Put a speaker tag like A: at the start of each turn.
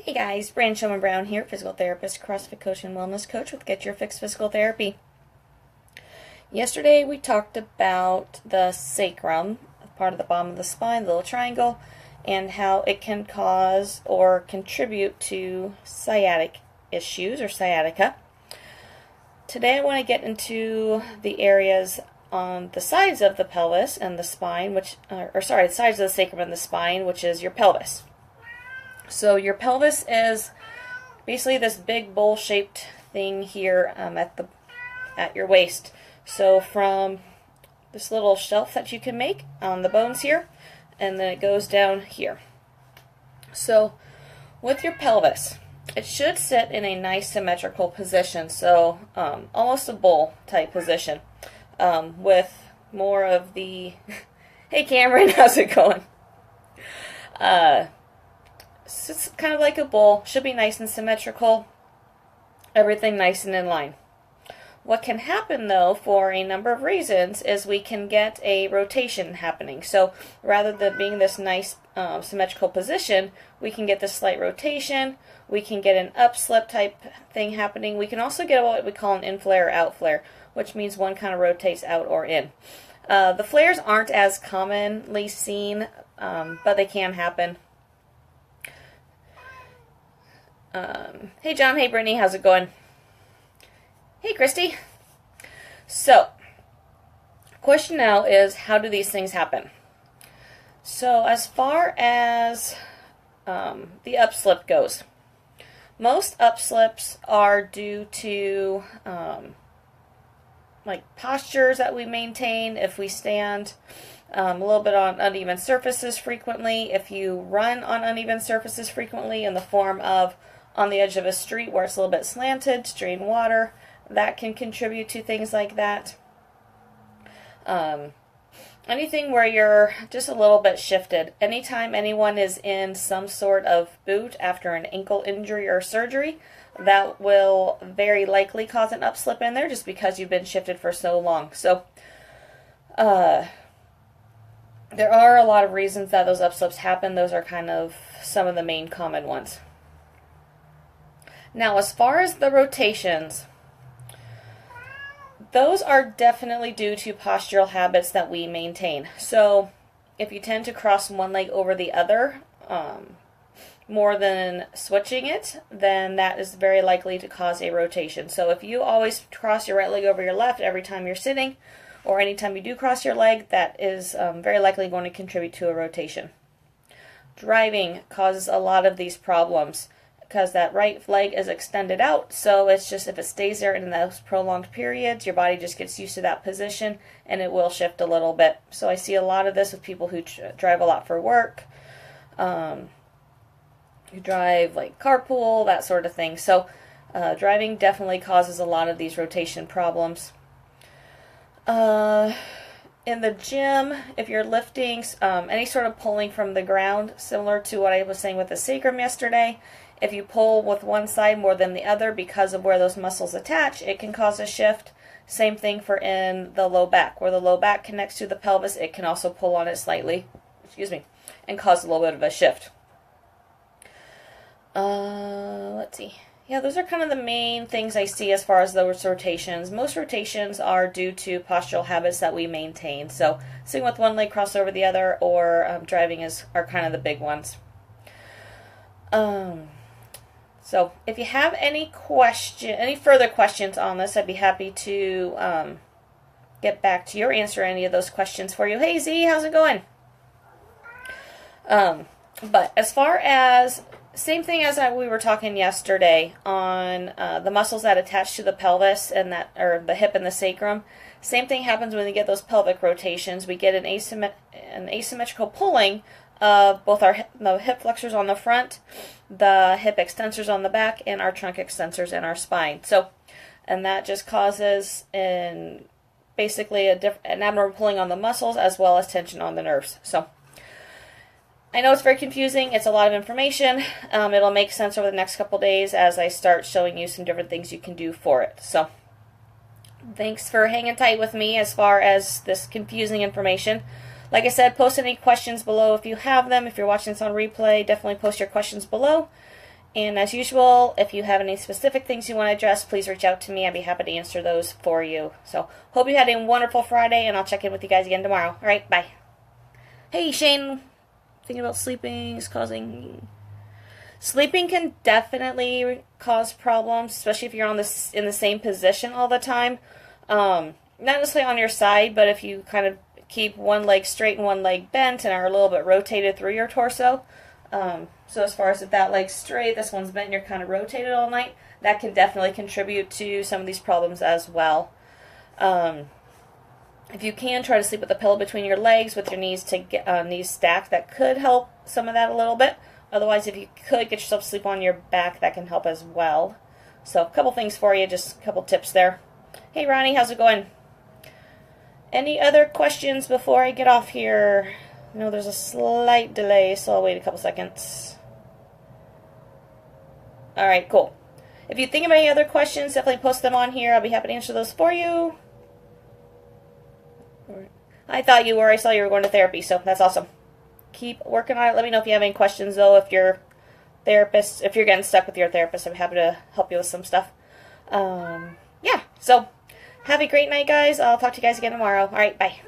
A: Hey guys, Brand Showman Brown here, physical therapist, CrossFit coach, and wellness coach with Get Your Fix Physical Therapy. Yesterday we talked about the sacrum, part of the bottom of the spine, the little triangle, and how it can cause or contribute to sciatic issues or sciatica. Today I want to get into the areas on the sides of the pelvis and the spine, the sides of the sacrum and the spine, which is your pelvis. So your pelvis is basically this big bowl-shaped thing here at your waist. So from this little shelf that you can make on the bones here, and then it goes down here. So with your pelvis, it should sit in a nice symmetrical position, so almost a bowl type position, with more of the hey Cameron, how's it going? It's kind of like a bowl, should be nice and symmetrical, everything nice and in line. What can happen though, for a number of reasons, is we can get a rotation happening. So rather than being this nice symmetrical position, we can get this slight rotation, we can get an upslip type thing happening. We can also get what we call an in-flare or out-flare, which means one kind of rotates out or in. The flares aren't as commonly seen, but they can happen. Hey John, hey Brittany, how's it going? Hey Christy. So, question now is, how do these things happen? So as far as the upslip goes, most upslips are due to like postures that we maintain. If we stand a little bit on uneven surfaces frequently, if you run on uneven surfaces frequently in the form of on the edge of a street where it's a little bit slanted to drain water, that can contribute to things like that. Anything where you're just a little bit shifted. Anytime anyone is in some sort of boot after an ankle injury or surgery, that will very likely cause an upslip in there just because you've been shifted for so long. So there are a lot of reasons that those upslips happen. Those are kind of some of the main common ones. Now, as far as the rotations, those are definitely due to postural habits that we maintain. So if you tend to cross one leg over the other more than switching it, then that is very likely to cause a rotation. So if you always cross your right leg over your left every time you're sitting, or anytime you do cross your leg, that is very likely going to contribute to a rotation. Driving causes a lot of these problems because that right leg is extended out, so it's just, if it stays there in those prolonged periods, your body just gets used to that position and it will shift a little bit. So I see a lot of this with people who drive a lot for work, who drive like carpool, that sort of thing. So driving definitely causes a lot of these rotation problems. In the gym, if you're lifting any sort of pulling from the ground, similar to what I was saying with the sacrum yesterday, if you pull with one side more than the other because of where those muscles attach, it can cause a shift. Same thing for in the low back. Where the low back connects to the pelvis, it can also pull on it slightly, and cause a little bit of a shift. Let's see. Yeah, those are kind of the main things I see as far as those rotations. Most rotations are due to postural habits that we maintain. So sitting with one leg crossed over the other, or driving are kind of the big ones. So if you have any further questions on this, I'd be happy to get back to you or answer any of those questions for you. Hey Z, how's it going? But as far as same thing as we were talking yesterday on the muscles that attach to the pelvis and or the hip and the sacrum. Same thing happens when we get those pelvic rotations. We get an asymmetrical pulling of both the hip flexors on the front, the hip extensors on the back, and our trunk extensors in our spine. So, and that just causes basically an abnormal pulling on the muscles as well as tension on the nerves. So I know it's very confusing. It's a lot of information. It'll make sense over the next couple days as I start showing you some different things you can do for it. So thanks for hanging tight with me as far as this confusing information. Like I said, post any questions below if you have them. If you're watching this on replay, definitely post your questions below. And as usual, if you have any specific things you want to address, please reach out to me. I'd be happy to answer those for you. So, hope you had a wonderful Friday, and I'll check in with you guys again tomorrow. All right, bye. Hey, Shane. Thinking about sleeping is causing... Sleeping can definitely cause problems, especially if you're in the same position all the time. Not necessarily on your side, but if you kind of keep one leg straight and one leg bent and are a little bit rotated through your torso. So as far as if that leg's straight, this one's bent, and you're kind of rotated all night, that can definitely contribute to some of these problems as well. If you can, try to sleep with a pillow between your legs with your knees knees stacked. That could help some of that a little bit. Otherwise, if you could get yourself to sleep on your back, that can help as well. So a couple things for you, just a couple tips there. Hey Ronnie, how's it going? Any other questions before I get off here? No, there's a slight delay, so I'll wait a couple seconds. Alright, cool. If you think of any other questions, definitely post them on here. I'll be happy to answer those for you. I thought you were. I saw you were going to therapy, so that's awesome. Keep working on it. Let me know if you have any questions, though. If you're getting stuck with your therapist, I'm happy to help you with some stuff. Yeah, so have a great night, guys. I'll talk to you guys again tomorrow. Alright, bye.